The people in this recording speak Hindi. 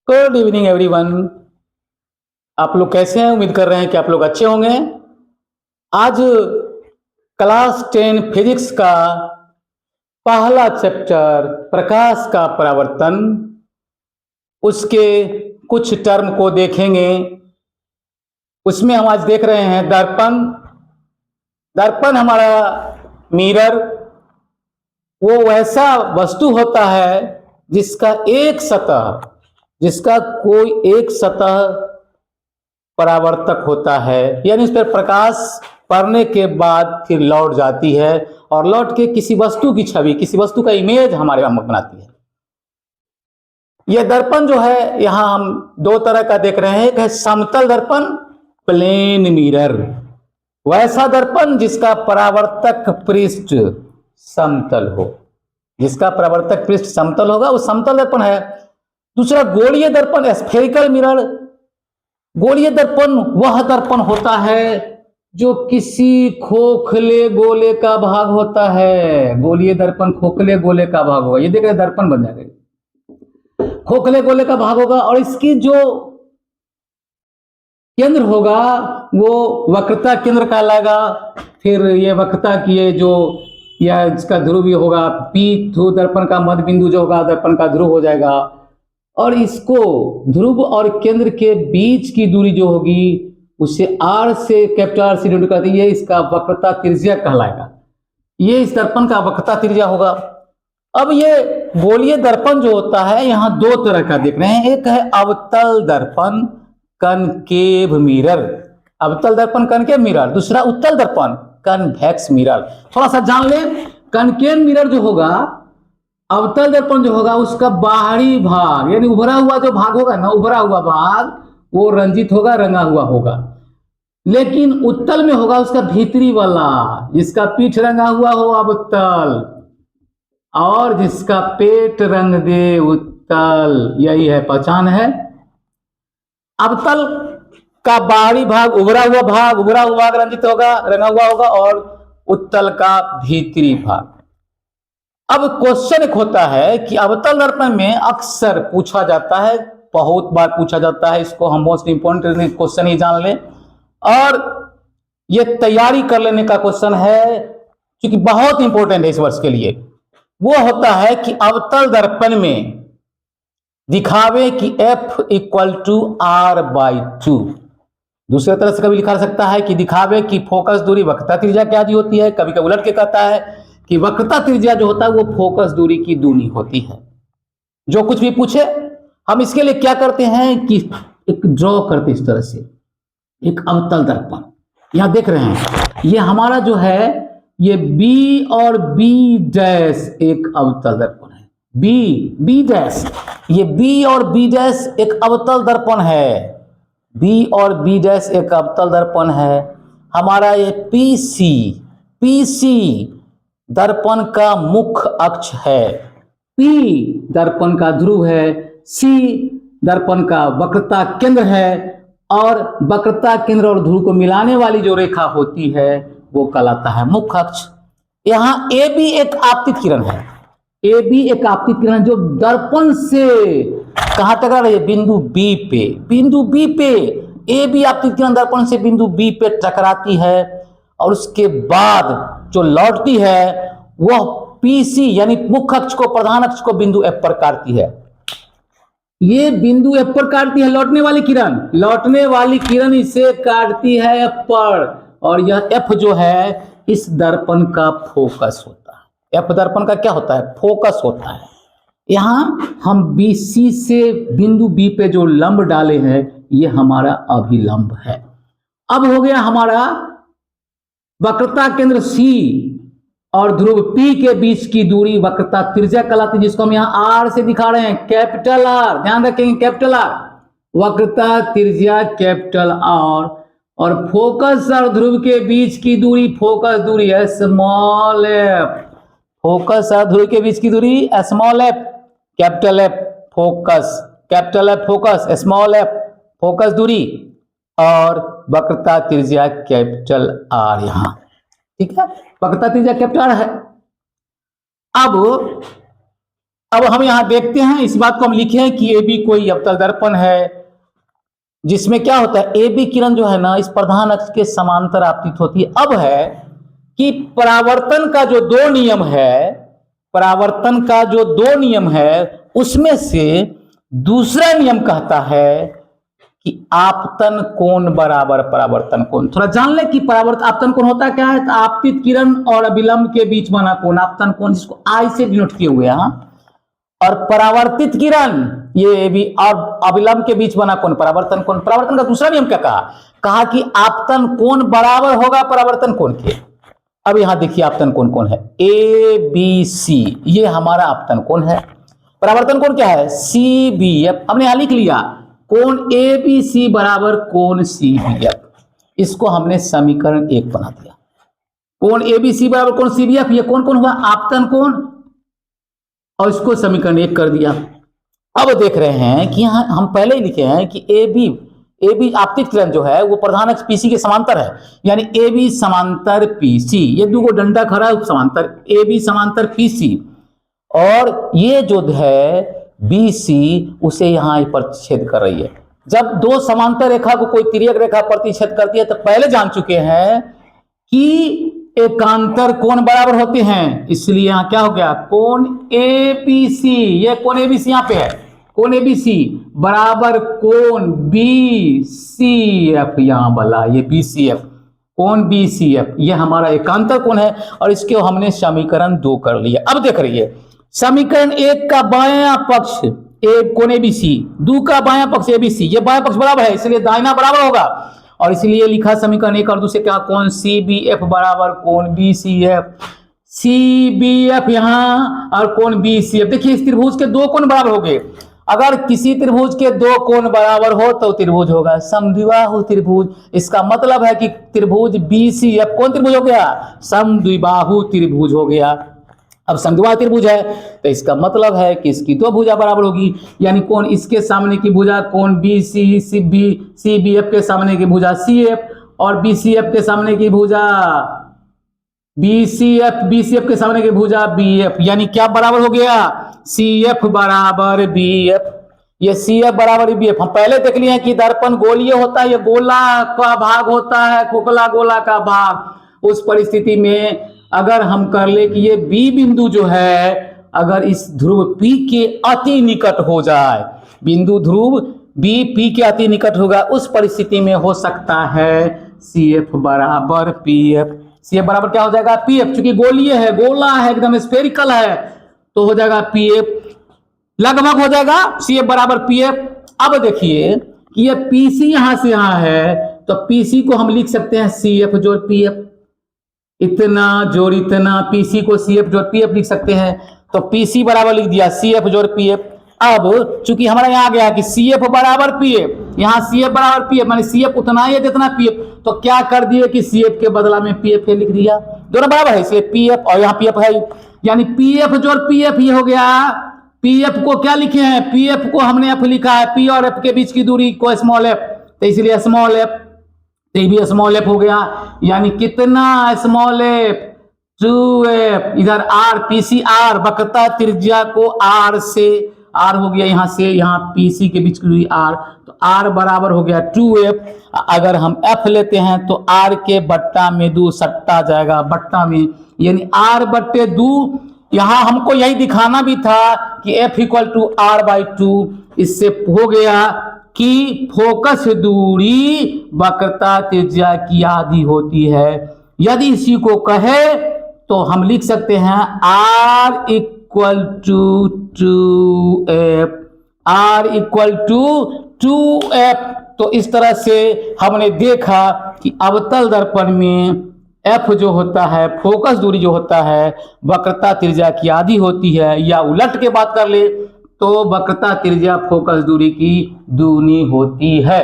Good evening everyone. आप लोग कैसे हैं? उम्मीद कर रहे हैं कि आप लोग अच्छे होंगे। आज क्लास 10 फिजिक्स का पहला चैप्टर प्रकाश का परावर्तन, उसके कुछ टर्म को देखेंगे। उसमें हम आज देख रहे हैं दर्पण। दर्पण हमारा मिरर वो वैसा वस्तु होता है जिसका कोई एक सतह परावर्तक होता है, यानी उस पर प्रकाश पड़ने के बाद फिर लौट जाती है और लौट के किसी वस्तु की छवि, किसी वस्तु का इमेज हमारे वहां बनाती है। यह दर्पण जो है यहां हम दो तरह का देख रहे हैं। एक है समतल दर्पण, प्लेन मिरर, वैसा दर्पण जिसका परावर्तक पृष्ठ समतल हो, जिसका परावर्तक पृष्ठ समतल होगा, वो समतल दर्पण है। दूसरा गोलीय दर्पण, स्फेरिकल मिरर। गोलीय दर्पण वह दर्पण होता है जो किसी खोखले गोले का भाग होता है। गोलीय दर्पण खोखले गोले का भाग होगा। ये देख रहे दर्पण बन जाएगा, खोखले गोले का भाग होगा और इसकी जो केंद्र होगा वो वक्रता केंद्र कहलाएगा। फिर ये वक्रता की ये जो या इसका ध्रुव होगा, पी ध्रुव दर्पण का मध्य बिंदु जो होगा दर्पण का ध्रुव हो जाएगा। और इसको ध्रुव और केंद्र के बीच की दूरी जो होगी उसे आर से कैपिटल आर से डिनोट करते हैं, ये इसका वक्रता त्रिज्या कहलाएगा। ये इस दर्पण का वक्रता त्रिज्या होगा। अब ये गोलीय दर्पण जो होता है यहां दो तरह का देख रहे हैं। एक है अवतल दर्पण, कनकेव मिरर, अवतल दर्पण कनकेव मिरर। दूसरा उत्तल दर्पण, कन्वेक्स मिरर। थोड़ा सा जान ले, कनकेव मिरर जो होगा, अवतल दर्पण जो होगा उसका बाहरी भाग यानी उभरा हुआ जो भाग होगा ना, उभरा हुआ भाग वो रंजित होगा, रंगा हुआ होगा। लेकिन उत्तल में होगा उसका भीतरी वाला, जिसका पीठ रंगा हुआ हो अवतल और जिसका पेट रंग दे उत्तल। यही है, पहचान है। अवतल का बाहरी भाग उभरा हुआ भाग रंजित होगा, रंगा हुआ होगा, और उत्तल का भीतरी भाग। अब क्वेश्चन एक होता है कि अवतल दर्पण में अक्सर पूछा जाता है, बहुत बार पूछा जाता है, इसको हम मोस्ट इंपोर्टेंट क्वेश्चन ही जान लें और ये तैयारी कर लेने का क्वेश्चन है क्योंकि बहुत इंपॉर्टेंट है इस वर्ष के लिए। वो होता है कि अवतल दर्पण में दिखावे कि F = R/2। दूसरे तरह से कभी लिखा जा सकता है कि दिखावे कि फोकस दूरी वक्रता त्रिज्या क्या दी होती है। कभी कभी उलट के कहता है कि वक्रता त्रिज्या जो होता है वो फोकस दूरी की दूनी होती है। जो कुछ भी पूछे हम इसके लिए क्या करते हैं कि एक ड्रॉ करते इस तरह से एक अवतल दर्पण। यहां देख रहे हैं ये हमारा जो है ये B और B डैश एक अवतल दर्पण है। B डैश, ये B और B डैश एक अवतल दर्पण है। B और B डैश एक अवतल दर्पण है। हमारा ये PC दर्पण का मुख्य अक्ष है, P दर्पण का ध्रुव है, C दर्पण का वक्रता केंद्र है और वक्रता केंद्र और ध्रुव को मिलाने वाली जो रेखा होती है वो कहलाता है मुख्य अक्ष। यहां AB एक आपतित किरण है, AB एक आपतित किरण जो दर्पण से कहां टकरा रही है? बिंदु B पे AB आपतित किरण दर्पण से बिंदु B पे टकराती है और उसके बाद जो लौटती है वह PC यानी मुख्य अक्ष को, प्रधान अक्ष को बिंदु F पर काटती है। ये बिंदु F पर काटती है लौटने वाली किरण इसे काटती है F पर, और यह F जो है इस दर्पण का फोकस होता है। F दर्पण का क्या होता है? फोकस होता है। यहां हम BC से बिंदु B पे जो लंब डाले हैं ये हमारा अभिलंब है। अब हो गया हमारा वक्रता केंद्र C और ध्रुव P के बीच की दूरी वक्रता त्रिज्या कहलाती है, जिसको हम यहाँ R से दिखा रहे हैं, कैपिटल R। ध्यान रखेंगे कैपिटल R, वक्रता त्रिज्या कैपिटल R। और फोकस और ध्रुव के बीच की दूरी, फोकस दूरी है स्मॉल f। फोकस और ध्रुव के बीच की दूरी small f, capital F focus, capital F focus, small f focus दूरी, और वक्रता त्रिज्या कैपिटल R यहां। ठीक है, वक्रता त्रिज्या कैपिटल R है। अब हम यहां देखते हैं, इस बात को हम लिखे हैं कि ए बी कोई अवतल दर्पण है जिसमें क्या होता है, ए बी किरण जो है ना इस प्रधान अक्ष के समांतर आपतित होती है। अब है कि परावर्तन का जो दो नियम है, परावर्तन का जो दो नियम है उसमें से दूसरा नियम कहता है कि आपतन कोण बराबर परावर्तन कोण। थोड़ा जान ले कि परावर्तन आपतन कोण होता क्या है। तो आपतित किरण और अभिलंब के बीच बना कोण आपतन कोण, जिसको आई से डिनोट किए हुए हैं। और परावर्तित किरण ये भी और अभिलंब के बीच बना कोण परावर्तन कोण। परावर्तन का दूसरा नियम क्या कहा, कहा कि आपतन कोण बराबर होगा परावर्तन कोण के। अब यहां देखिए आपतन कोण कौन है, ए बी सी, ये हमारा आपतन कोण है। परावर्तन कोण क्या है, सी बी एफ। हमने यहां लिख लिया कोण ए बी सी बराबर कोण सी बी एफ। इसको हमने समीकरण 1 बना दिया। कोण ए बी सी बराबर कोण सी बी एफ, ये कौन कौन हुआ, आपतन कोण, और इसको समीकरण 1 कर दिया। अब देख रहे हैं कि यहां हम पहले ही लिखे हैं कि ए बी आपतित किरण जो है वो प्रधान अक्ष पीसी के समांतर है, यानी ए बी समांतर पीसी। ये दो डंडा खड़ा है समांतर, ए बी समांतर पीसी, और ये जो है बी सी उसे यहां प्रतिच्छेद कर रही है। जब दो समांतर रेखा को कोई तिर्यक रेखा प्रतिच्छेद करती है तो पहले जान चुके हैं कि एकांतर कोण बराबर होते हैं, इसलिए यहां क्या हो गया, कोण ए बी सी, ये कोण ए बी सी यहां पे है, कोण ए बी सी बराबर कोण बी सी एफ, यहां वाला ये बी सी एफ, कोण बी सी एफ, ये हमारा एकांतर कोण है। और इसके हमने समीकरण 2 कर लिया। अब देख रहिए समीकरण 1 का बायां पक्ष कोण ए बी सी, 2 का बायां पक्ष ए बी सी, ये बायां पक्ष बराबर है इसलिए दाहिना बराबर होगा, और इसलिए लिखा समीकरण 1 और 2 से क्या, कोण सी बी एफ बराबर कोण B C F, C B F यहां और कोण बी सी एफ। देखिए इस त्रिभुज के दो कोण बराबर हो गए। अगर किसी त्रिभुज के दो कोण बराबर हो तो त्रिभुज होगा समद्विबाहु त्रिभुज। इसका मतलब है कि त्रिभुज बी सी एफ कौन त्रिभुज हो गया, समद्विबाहु त्रिभुज हो गया। अब समद्विबाहु त्रिभुज है तो इसका मतलब है कि इसकी दो भुजा बराबर होगी, यानी कौन इसके सामने की भुजा कोण बी सी बी एफ के सामने की भुजा सी एफ, और बी सी एफ के सामने की भुजा बी सी एफ के सामने की भुजा बी एफ, यानी क्या बराबर हो गया, सी एफ बराबर बी एफ। ये सी एफ बराबर बी एफ हम पहले देख लिए हैं कि दर्पण गोलीय होता है, ये गोला का भाग होता है, खोखला गोला का भाग। उस परिस्थिति में अगर हम कर ले कि ये बी बिंदु जो है अगर इस ध्रुव पी के अति निकट हो जाए, बिंदु ध्रुव बी पी के अति निकट होगा, उस परिस्थिति में हो सकता है सी एफ बराबर पी एफ। सी एफ बराबर क्या हो जाएगा, पी एफ, चूंकि गोलीय है, गोला है, एकदम स्फेरिकल है, तो हो जाएगा पी एफ, लगभग हो जाएगा सी एफ बराबर पी एफ। अब देखिए कि ये पीसी यहां से यहां है तो पीसी को हम लिख सकते हैं सी एफ जोड़ पी एफ, इतना जोड़ इतना, पीसी को सी एफ जोड़ पी एफ लिख सकते हैं। तो पीसी बराबर लिख दिया सी एफ जोड़ पी एफ। अब चूंकि हमारा यहाँ आ गया कि सी एफ बराबर पी एफ, यहाँ सी एफ बराबर पी एफ, माने सी एफ उतना ही है जितना पी एफ, तो क्या कर दिए कि सी एफ के बदला में पी एफ लिख दिया, दोनों बराबर है इसलिए पी एफ और यहाँ पी एफ है, यानी पी एफ जोड़ पी एफ ये हो गया। पी एफ को क्या लिखे हैं, पी एफ को हमने एफ लिखा है, पी और एफ के बीच की दूरी को स्मॉल एफ, तो इसलिए स्मॉल एफ, तो भी स्मॉल एफ हो गया, यानी कितना स्मॉल एफ 2f, इधर आर पीसी आर, वक्रता त्रिज्या को आर से, आर हो गया यहाँ से यहाँ पीसी के बीच की दूरी आर, तो आर बराबर हो गया 2f। अगर हम एफ लेते हैं तो आर के बट्टा में 2 सट्टा जाएगा बट्टा में, यानी आर बट्टे 2। यहाँ हमको यही दिखाना भी था कि F equal to R by 2। इससे हो गया कि फोकस दूरी वक्रता त्रिज्या की आधी होती है। यदि इसी को कहे तो हम लिख सकते हैं R equal to 2f, R equal to 2f। तो इस तरह से हमने देखा कि अवतल दर्पण में f जो होता है, फोकस दूरी जो होता है, वक्रता त्रिज्या की आधी होती है, या उलट के बात कर ले तो वक्रता त्रिज्या फोकस दूरी की दूनी होती है।